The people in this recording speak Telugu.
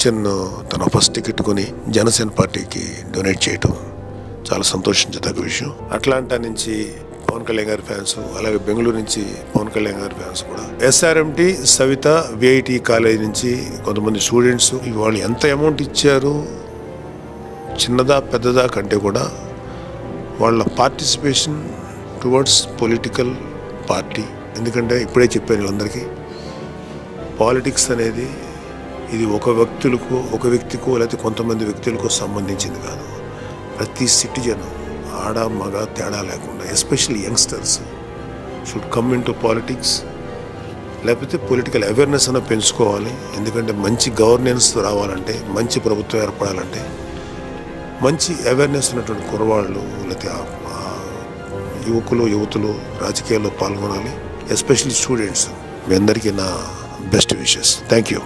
జనసేన తన ఫస్ట్ టికెట్ కొని జనసేన పార్టీకి డొనేట్ చేయటం చాలా సంతోషించదగ్గ విషయం. అట్లాంటా నుంచి పవన్ కళ్యాణ్ గారి ఫ్యాన్స్, అలాగే బెంగళూరు నుంచి పవన్ కళ్యాణ్ గారి ఫ్యాన్స్ కూడా, ఎస్ఆర్ఎంటి సవిత విఐటి కాలేజ్ నుంచి కొంతమంది స్టూడెంట్స్ వాళ్ళు ఎంత అమౌంట్ ఇచ్చారు, చిన్నదా పెద్దదా కంటే కూడా వాళ్ళ పార్టిసిపేషన్ టువర్డ్స్ పొలిటికల్ పార్టీ. ఎందుకంటే ఇప్పుడే చెప్పాను అందరికీ, పాలిటిక్స్ అనేది ఇది ఒక వ్యక్తికో లేకపోతే కొంతమంది వ్యక్తులకో సంబంధించింది కాదు. ప్రతి సిటిజన్, ఆడ మగ తేడా లేకుండా, especially youngsters should come in to politics. లేకపోతే పొలిటికల్ అవేర్నెస్ అన్న పెంచుకోవాలి. ఎందుకంటే మంచి గవర్నెన్స్ రావాలంటే, మంచి ప్రభుత్వం ఏర్పడాలంటే మంచి అవేర్నెస్ ఉన్నటువంటి కుర్రవాళ్ళు లేకపోతే యువతులు రాజకీయాల్లో పాల్గొనాలి. Especially students. మీ అందరికీ నా బెస్ట్ విషెస్. Thank you.